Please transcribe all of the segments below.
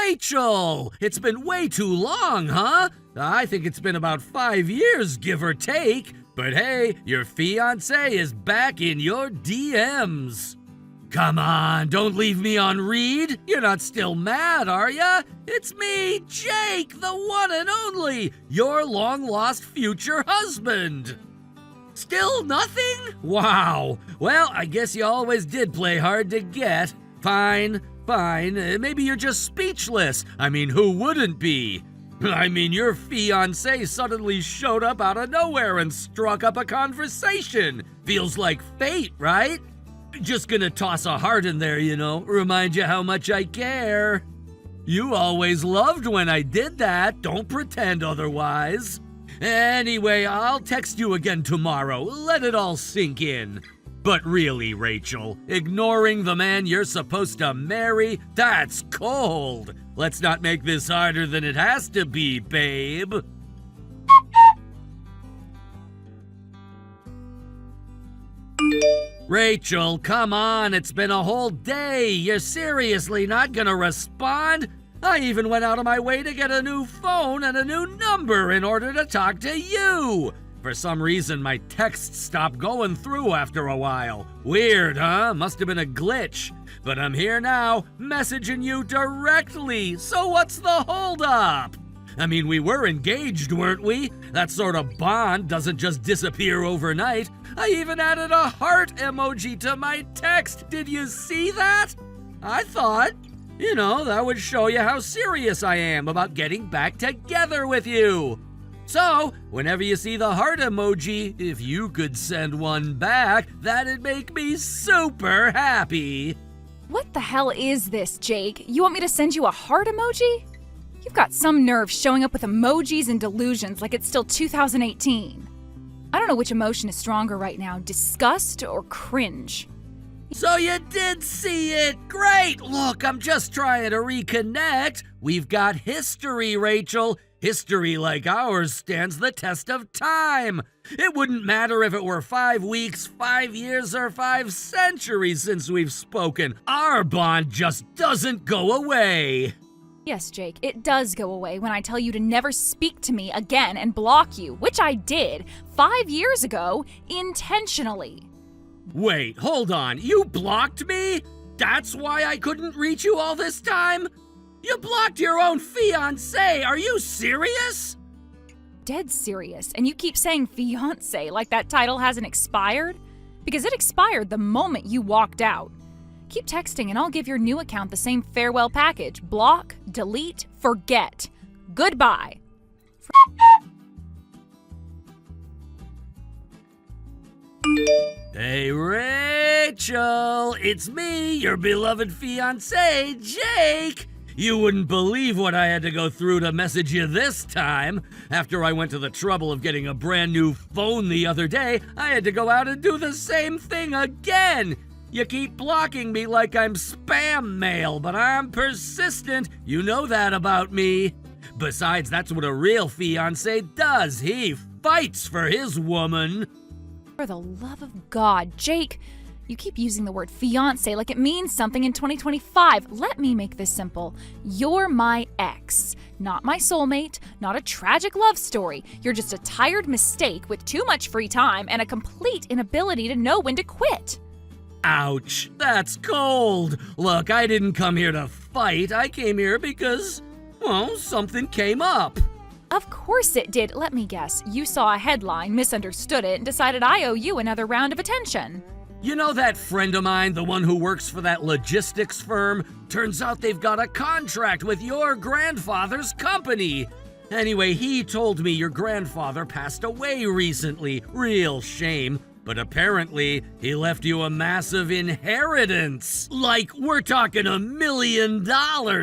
Rachel! It's been way too long, huh? I think it's been about 5 years, give or take. But hey, your fiancé is back in your DMs. Come on, don't leave me on read. You're not still mad, are ya? It's me, Jake, the one and only, your long-lost future husband. Still nothing? Wow. Well, I guess you always did play hard to get. Fine. Maybe you're just speechless. I mean, who wouldn't be? I mean, your fiancé suddenly showed up out of nowhere and struck up a conversation. Feels like fate, right? Just gonna toss a heart in there, remind you how much I care. You always loved when I did that. Don't pretend otherwise. Anyway, I'll text you again tomorrow. Let it all sink in. But really, Rachel, ignoring the man you're supposed to marry, that's cold. Let's not make this harder than it has to be, babe. Rachel, come on, it's been a whole day. You're seriously not gonna respond? I even went out of my way to get a new phone and a new number in order to talk to you. For some reason, my texts stopped going through after a while. Weird, huh? Must have been a glitch. But I'm here now, messaging you directly, so what's the holdup? I mean, we were engaged, weren't we? That sort of bond doesn't just disappear overnight. I even added a heart emoji to my text. Did you see that? I thought, that would show you how serious I am about getting back together with you. So, whenever you see the heart emoji, if you could send one back, that'd make me super happy. What the hell is this, Jake? You want me to send you a heart emoji? You've got some nerve showing up with emojis and delusions like it's still 2018. I don't know which emotion is stronger right now, disgust or cringe. So you did see it! Great! Look, I'm just trying to reconnect. We've got history, Rachel. History like ours stands the test of time. It wouldn't matter if it were 5 weeks, 5 years, or 5 centuries since we've spoken. Our bond just doesn't go away. Yes, Jake, it does go away when I tell you to never speak to me again and block you, which I did 5 years ago, intentionally. Wait, hold on. You blocked me? That's why I couldn't reach you all this time? You blocked your own fiancé. Are you serious? Dead serious. And you keep saying fiancé like that title hasn't expired? Because it expired the moment you walked out. Keep texting and I'll give your new account the same farewell package. Block, delete, forget. Goodbye. Hey, Rachel. It's me, your beloved fiancé, Jake. You wouldn't believe what I had to go through to message you this time. After I went to the trouble of getting a brand new phone the other day, I had to go out and do the same thing again. You keep blocking me like I'm spam mail, but I'm persistent. You know that about me. Besides, that's what a real fiancé does. He fights for his woman. For the love of God, Jake, you keep using the word fiancé like it means something in 2025. Let me make this simple. You're my ex, not my soulmate, not a tragic love story. You're just a tired mistake with too much free time and a complete inability to know when to quit. Ouch, that's cold. Look, I didn't come here to fight. I came here because, something came up. Of course it did. Let me guess. You saw a headline, misunderstood it, and decided I owe you another round of attention. You know that friend of mine, the one who works for that logistics firm? Turns out they've got a contract with your grandfather's company. Anyway, he told me your grandfather passed away recently. Real shame. But apparently, he left you a massive inheritance. Like, we're talking $1 million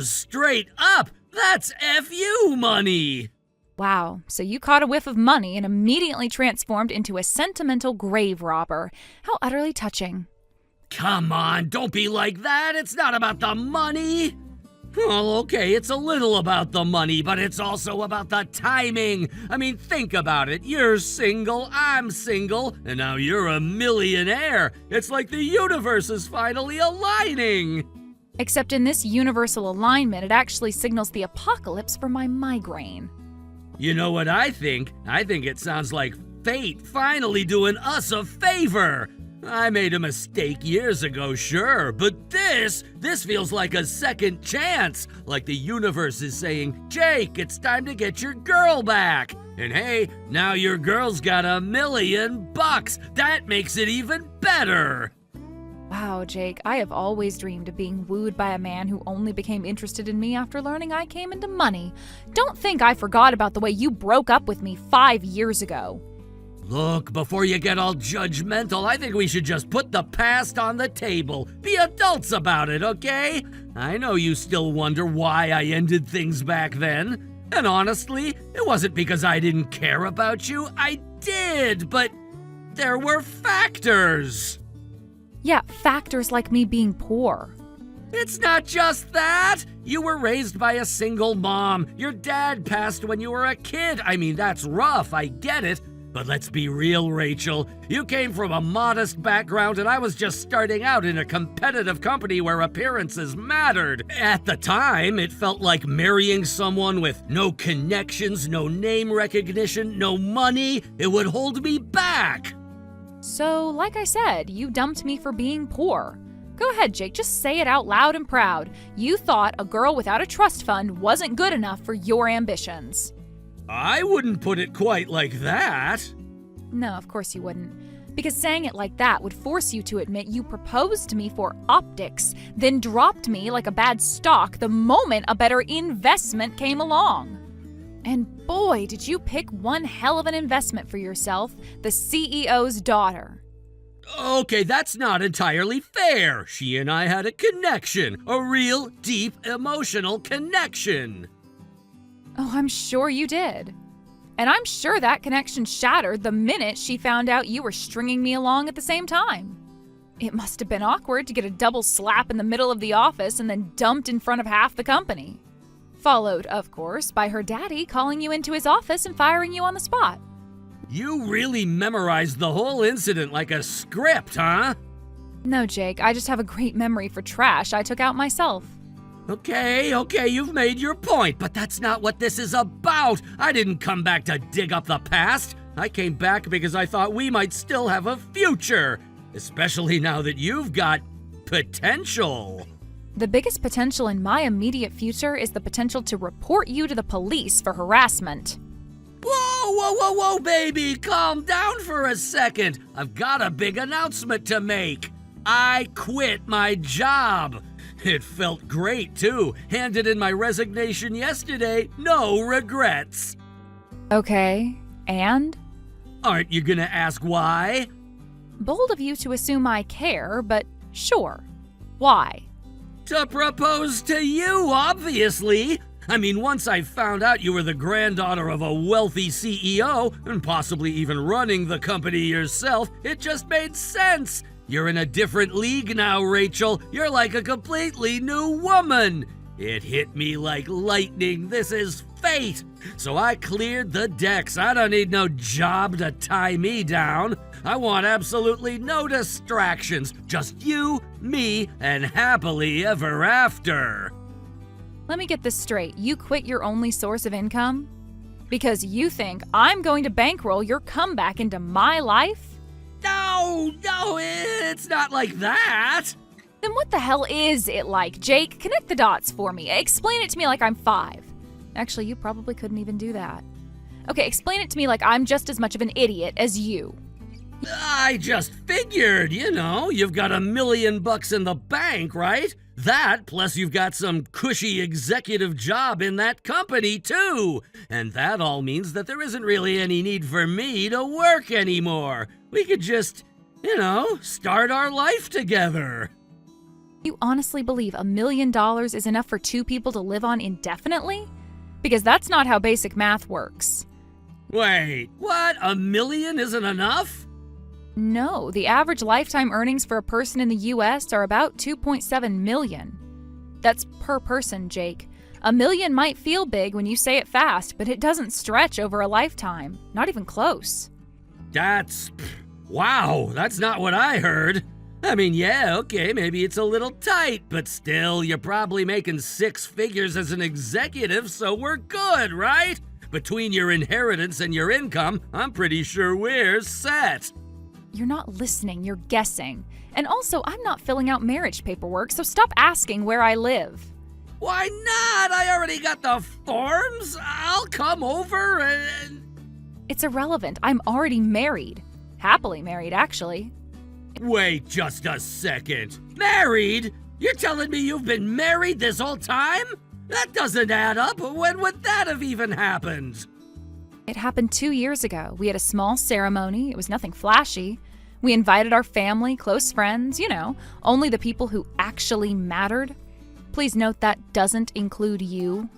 straight up. That's FU money. Wow, so you caught a whiff of money and immediately transformed into a sentimental grave robber. How utterly touching. Come on, don't be like that. It's not about the money. Well, okay, it's a little about the money, but it's also about the timing. I mean, think about it. You're single, I'm single, and now you're a millionaire. It's like the universe is finally aligning. Except in this universal alignment, it actually signals the apocalypse for my migraine. You know what I think? I think it sounds like fate finally doing us a favor. I made a mistake years ago, sure, but this feels like a second chance. Like the universe is saying, Jake, it's time to get your girl back. And hey, now your girl's got $1 million. That makes it even better. Wow, Jake, I have always dreamed of being wooed by a man who only became interested in me after learning I came into money. Don't think I forgot about the way you broke up with me 5 years ago. Look, before you get all judgmental, I think we should just put the past on the table. Be adults about it, okay? I know you still wonder why I ended things back then. And honestly, it wasn't because I didn't care about you. I did, but there were factors. Yeah, factors like me being poor. It's not just that. You were raised by a single mom. Your dad passed when you were a kid. I mean, that's rough, I get it. But let's be real, Rachel. You came from a modest background and I was just starting out in a competitive company where appearances mattered. At the time, it felt like marrying someone with no connections, no name recognition, no money. It would hold me back. So, like I said, you dumped me for being poor. Go ahead, Jake, just say it out loud and proud. You thought a girl without a trust fund wasn't good enough for your ambitions. I wouldn't put it quite like that. No, of course you wouldn't. Because saying it like that would force you to admit you proposed to me for optics, then dropped me like a bad stock the moment a better investment came along. And boy, did you pick one hell of an investment for yourself, the CEO's daughter. Okay, that's not entirely fair. She and I had a connection, a real, deep, emotional connection. Oh, I'm sure you did. And I'm sure that connection shattered the minute she found out you were stringing me along at the same time. It must have been awkward to get a double slap in the middle of the office and then dumped in front of half the company. Followed, of course, by her daddy calling you into his office and firing you on the spot. You really memorized the whole incident like a script, huh? No, Jake, I just have a great memory for trash I took out myself. Okay, you've made your point, but that's not what this is about. I didn't come back to dig up the past. I came back because I thought we might still have a future, especially now that you've got potential. The biggest potential in my immediate future is the potential to report you to the police for harassment. Whoa, baby, calm down for a second. I've got a big announcement to make. I quit my job. It felt great, too. Handed in my resignation yesterday, no regrets. Okay, and? Aren't you gonna ask why? Bold of you to assume I care, but sure. Why? To propose to you, obviously. I mean, once I found out you were the granddaughter of a wealthy CEO, and possibly even running the company yourself, it just made sense. You're in a different league now, Rachel. You're like a completely new woman. It hit me like lightning. This is fate. So I cleared the decks. I don't need no job to tie me down. I want absolutely no distractions. Just you, me, and happily ever after. Let me get this straight. You quit your only source of income? Because you think I'm going to bankroll your comeback into my life? No, it's not like that. Then what the hell is it like, Jake? Connect the dots for me. Explain it to me like I'm 5. Actually, you probably couldn't even do that. Okay, explain it to me like I'm just as much of an idiot as you. I just figured, you've got $1 million in the bank, right? That, plus you've got some cushy executive job in that company, too. And that all means that there isn't really any need for me to work anymore. We could just, start our life together. You honestly believe $1 million is enough for 2 people to live on indefinitely? Because that's not how basic math works. Wait, what? $1 million isn't enough? No, the average lifetime earnings for a person in the US are about $2.7 million. That's per person, Jake. $1 million might feel big when you say it fast, but it doesn't stretch over a lifetime. Not even close. Wow, that's not what I heard. I mean, yeah, okay, maybe it's a little tight, but still, you're probably making six figures as an executive, so we're good, right? Between your inheritance and your income, I'm pretty sure we're set. You're not listening, you're guessing. And also, I'm not filling out marriage paperwork, so stop asking where I live. Why not? I already got the forms. I'll come over and... It's irrelevant. I'm already married. Happily married, actually. Wait just a second. Married? You're telling me you've been married this whole time? That doesn't add up. When would that have even happened? It happened 2 years ago. We had a small ceremony. It was nothing flashy. We invited our family, close friends, only the people who actually mattered. Please note that doesn't include you.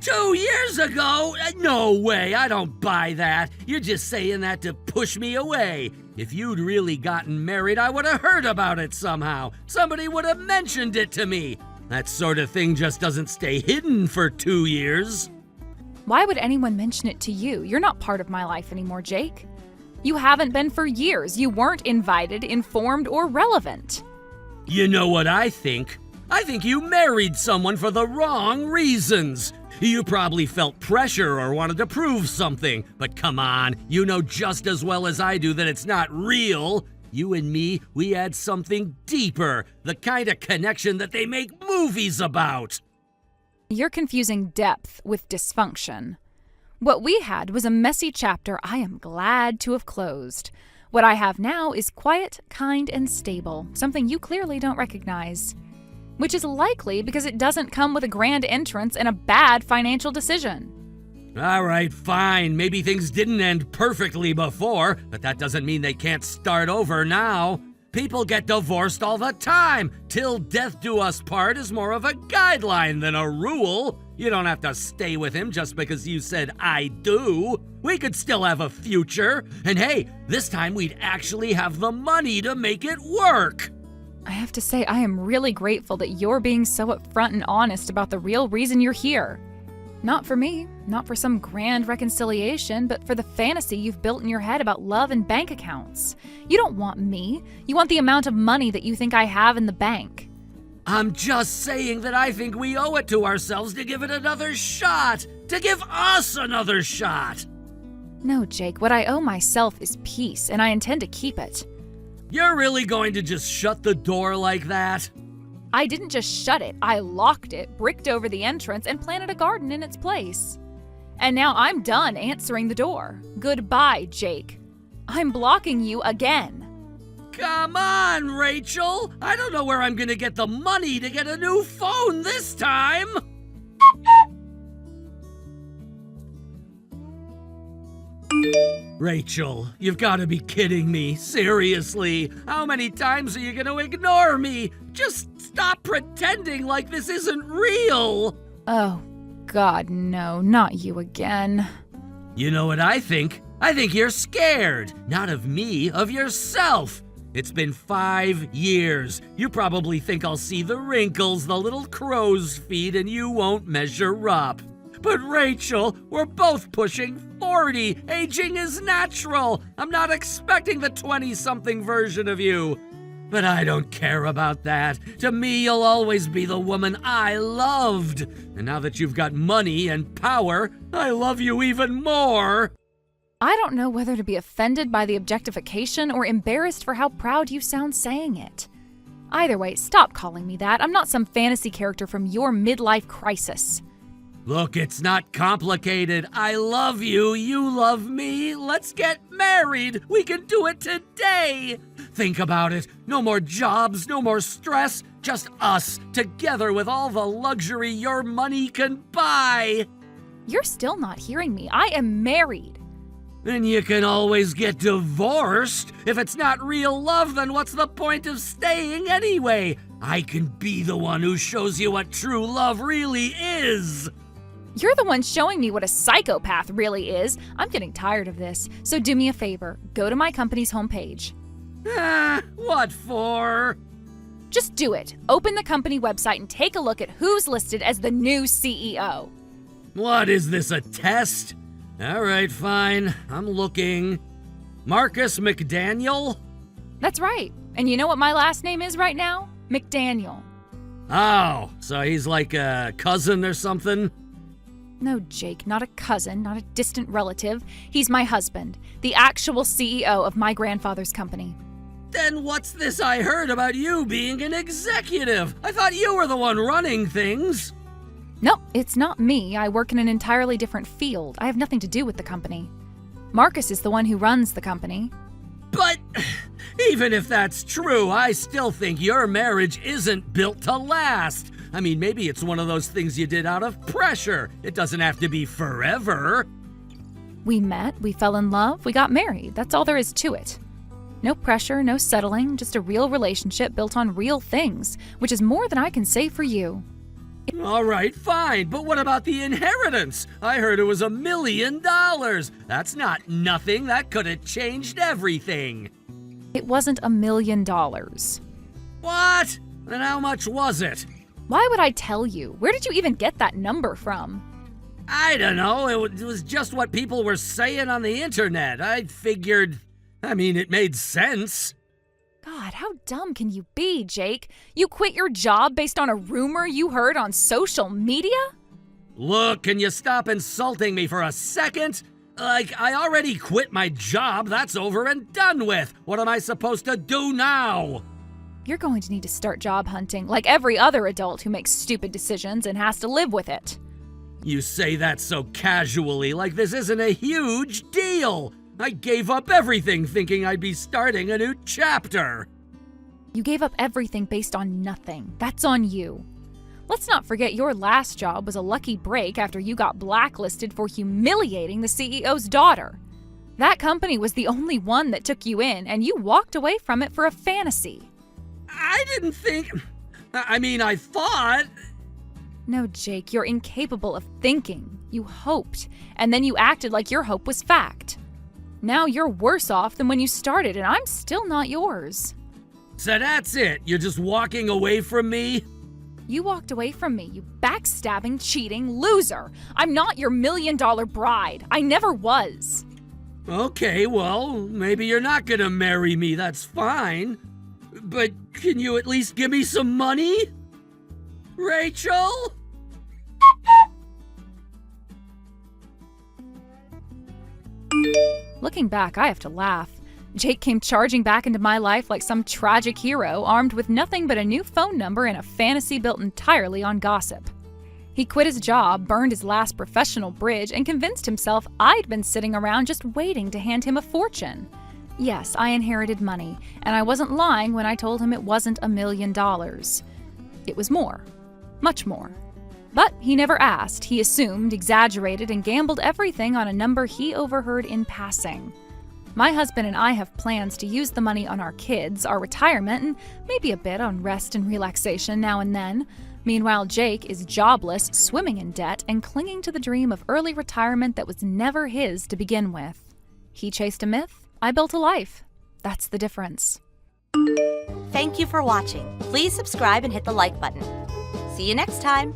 2 years ago? No way, I don't buy that. You're just saying that to push me away. If you'd really gotten married, I would have heard about it somehow. Somebody would have mentioned it to me. That sort of thing just doesn't stay hidden for 2 years. Why would anyone mention it to you? You're not part of my life anymore, Jake. You haven't been for years. You weren't invited, informed, or relevant. You know what I think? I think you married someone for the wrong reasons. You probably felt pressure or wanted to prove something. But come on, you know just as well as I do that it's not real. You and me, we had something deeper. The kind of connection that they make movies about. You're confusing depth with dysfunction. What we had was a messy chapter I am glad to have closed. What I have now is quiet, kind, and stable, something you clearly don't recognize. Which is likely because it doesn't come with a grand entrance and a bad financial decision. All right, fine. Maybe things didn't end perfectly before, but that doesn't mean they can't start over now. People get divorced all the time. Till death do us part is more of a guideline than a rule. You don't have to stay with him just because you said I do. We could still have a future. And hey, this time we'd actually have the money to make it work. I have to say, I am really grateful that you're being so upfront and honest about the real reason you're here. Not for me, not for some grand reconciliation, but for the fantasy you've built in your head about love and bank accounts. You don't want me. You want the amount of money that you think I have in the bank. I'm just saying that I think we owe it to ourselves to give it another shot. To give us another shot. No, Jake, what I owe myself is peace, and I intend to keep it. You're really going to just shut the door like that? I didn't just shut it, I locked it, bricked over the entrance, and planted a garden in its place. And now I'm done answering the door. Goodbye, Jake. I'm blocking you again. Come on, Rachel! I don't know where I'm gonna get the money to get a new phone this time! Rachel, you've got to be kidding me. Seriously, how many times are you going to ignore me? Just stop pretending like this isn't real. Oh, God, no, not you again. You know what I think? I think you're scared. Not of me, of yourself. It's been 5 years. You probably think I'll see the wrinkles, the little crow's feet, and you won't measure up. But Rachel, we're both pushing 40. Aging is natural. I'm not expecting the 20-something version of you. But I don't care about that. To me, you'll always be the woman I loved. And now that you've got money and power, I love you even more. I don't know whether to be offended by the objectification or embarrassed for how proud you sound saying it. Either way, stop calling me that. I'm not some fantasy character from your midlife crisis. Look, it's not complicated. I love you. You love me. Let's get married. We can do it today. Think about it. No more jobs, no more stress. Just us, together with all the luxury your money can buy. You're still not hearing me. I am married. Then you can always get divorced. If it's not real love, then what's the point of staying anyway? I can be the one who shows you what true love really is. You're the one showing me what a psychopath really is. I'm getting tired of this. So do me a favor. Go to my company's homepage. What for? Just do it. Open the company website and take a look at who's listed as the new CEO. What, is this a test? All right, fine. I'm looking. Marcus McDaniel? That's right. And you know what my last name is right now? McDaniel. Oh, so he's like a cousin or something? No, Jake, not a cousin, not a distant relative. He's my husband, the actual CEO of my grandfather's company. Then what's this I heard about you being an executive? I thought you were the one running things. Nope, it's not me. I work in an entirely different field. I have nothing to do with the company. Marcus is the one who runs the company. But even if that's true, I still think your marriage isn't built to last. I mean, maybe it's one of those things you did out of pressure. It doesn't have to be forever. We met, we fell in love, we got married. That's all there is to it. No pressure, no settling, just a real relationship built on real things, which is more than I can say for you. All right, fine, but what about the inheritance? I heard it was $1 million. That's not nothing. That could have changed everything. It wasn't $1 million. What? Then how much was it? Why would I tell you? Where did you even get that number from? I don't know. It was just what people were saying on the internet. I figured, it made sense. God, how dumb can you be, Jake? You quit your job based on a rumor you heard on social media? Look, can you stop insulting me for a second? I already quit my job. That's over and done with. What am I supposed to do now? You're going to need to start job hunting, like every other adult who makes stupid decisions and has to live with it. You say that so casually, like this isn't a huge deal. I gave up everything thinking I'd be starting a new chapter. You gave up everything based on nothing. That's on you. Let's not forget your last job was a lucky break after you got blacklisted for humiliating the CEO's daughter. That company was the only one that took you in, and you walked away from it for a fantasy. I didn't think... I thought... No, Jake, you're incapable of thinking. You hoped, and then you acted like your hope was fact. Now you're worse off than when you started, and I'm still not yours. So that's it? You're just walking away from me? You walked away from me, you backstabbing, cheating loser. I'm not your $1 million bride. I never was. Okay, well, maybe you're not gonna marry me, that's fine. But can you at least give me some money? Rachel? Looking back, I have to laugh. Jake came charging back into my life like some tragic hero, armed with nothing but a new phone number and a fantasy built entirely on gossip. He quit his job, burned his last professional bridge, and convinced himself I'd been sitting around just waiting to hand him a fortune. Yes, I inherited money, and I wasn't lying when I told him it wasn't $1 million. It was more. Much more. But he never asked. He assumed, exaggerated, and gambled everything on a number he overheard in passing. My husband and I have plans to use the money on our kids, our retirement, and maybe a bit on rest and relaxation now and then. Meanwhile, Jake is jobless, swimming in debt, and clinging to the dream of early retirement that was never his to begin with. He chased a myth, I built a life. That's the difference. Thank you for watching. Please subscribe and hit the like button. See you next time.